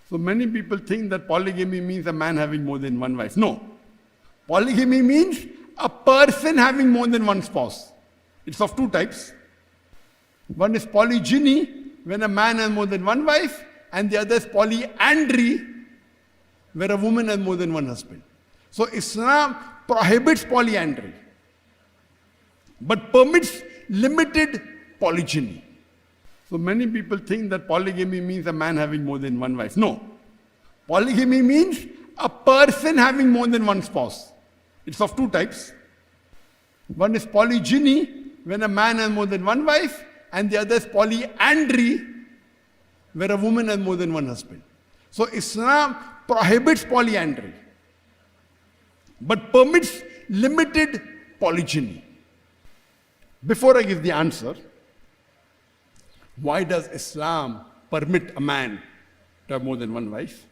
So many people think that polygamy means a man having more than one wife. No. Polygamy means a person having more than one spouse. It's of two types. One is polygyny, when a man has more than one wife, and the other is polyandry, where a woman has more than one husband. So Islam prohibits polyandry, but permits limited polygyny. So many people think that polygamy means a man having more than one wife. No. Polygamy means a person having more than one spouse. It's of two types. One is polygyny, when a man has more than one wife, and the other is polyandry, where a woman has more than one husband. So Islam prohibits polyandry, but permits limited polygyny. Before I give the answer, why does Islam permit a man to have more than one wife?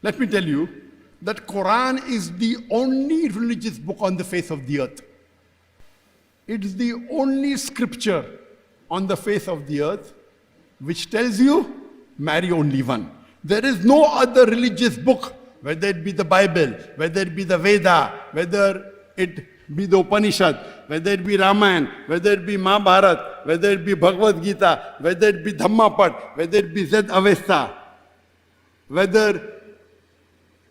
Let me tell you that Quran is the only religious book on the face of the earth. It is the only scripture on the face of the earth which tells you marry only one. There is no other religious book, whether it be the Bible, whether it be the Veda, whether it be the Upanishad, whether it be Ramayana, whether it be Mahabharata, whether it be Bhagavad Gita, whether it be Dhammapada, whether it be Zed Avesta, whether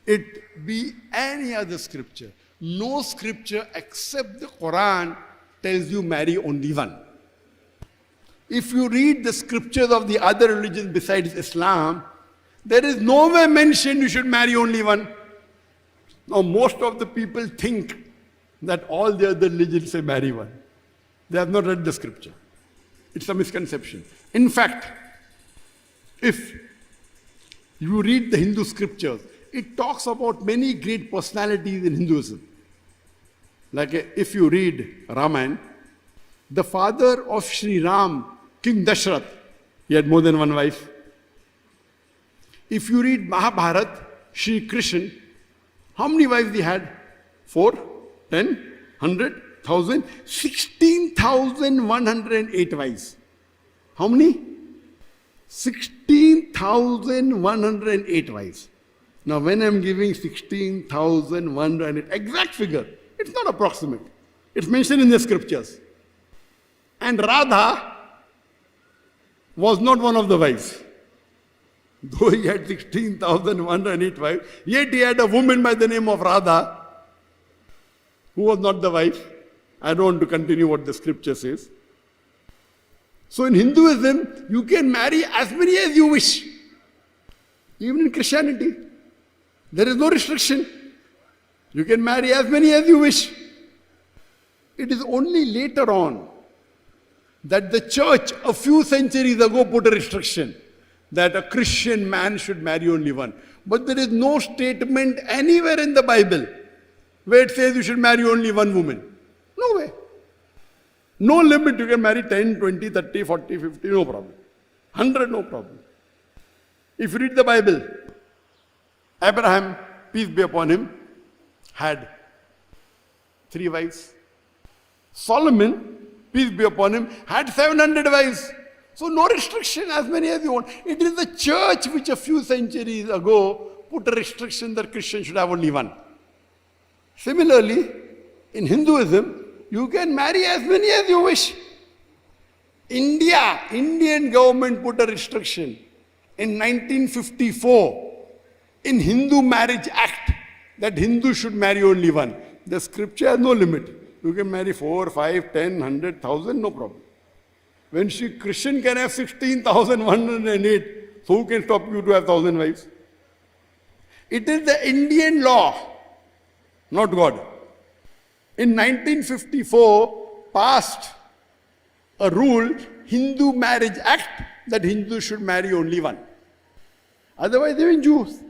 it be any other scripture. No scripture except the Quran tells you marry only one. If you read the scriptures of the other religions besides Islam, there is nowhere mentioned you should marry only one. Now most of the people think that all the other religions say marry one. They have not read the scripture. It's a misconception. In fact, if you read the Hindu scriptures, it talks about many great personalities in Hinduism. Like if you read Ramayana, the father of Sri Ram, King Dasharath, he had more than one wife. If you read Mahabharata, Sri Krishna, how many wives he had? 4, 10, 100, 1,000, 16,108 wives. How many? 16,108 wives. Now when I'm giving 16,108, exact figure, it's not approximate. It's mentioned in the scriptures. And Radha was not one of the wives. Though he had 16,108 wives, yet he had a woman by the name of Radha, who was not the wife. I don't want to continue what the scripture says. So in Hinduism, you can marry as many as you wish. Even in Christianity, there is no restriction. You can marry as many as you wish. It is only later on that the church a few centuries ago put a restriction that a Christian man should marry only one. But there is no statement anywhere in the Bible where it says you should marry only one woman. No way. No limit. You can marry 10, 20, 30, 40, 50, no problem. 100, no problem. If you read the Bible, Abraham, peace be upon him, had 3 wives. Solomon, peace be upon him, had 700 wives. So no restriction, as many as you want. It is the church which a few centuries ago put a restriction that Christians should have only one. Similarly, in Hinduism, you can marry as many as you wish. Indian government put a restriction in 1954 in Hindu Marriage Act that Hindus should marry only one. The scripture has no limit. You can marry 4, 5, 10, 100, 1,000, no problem. When Christian can have 16,108, so who can stop you to have 1,000 wives? It is the Indian law, not God. In 1954, passed a rule, Hindu Marriage Act, that Hindus should marry only one. Otherwise, even Jews.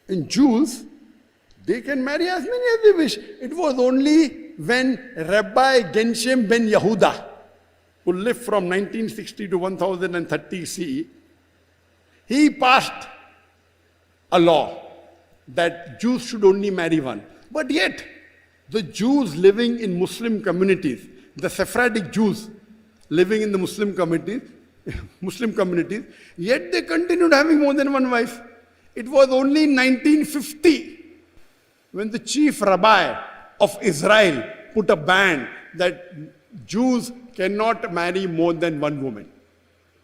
In Jews, they can marry as many as they wish. It was only when Rabbi Genshem ben Yehuda, who lived from 1960 to 1030 CE, he passed a law that Jews should only marry one. But yet, the Jews living in Muslim communities, the Sephardic Jews living in the Muslim communities, Muslim communities, yet they continued having more than one wife. It was only in 1950 when the chief rabbi of Israel put a ban that Jews cannot marry more than one woman.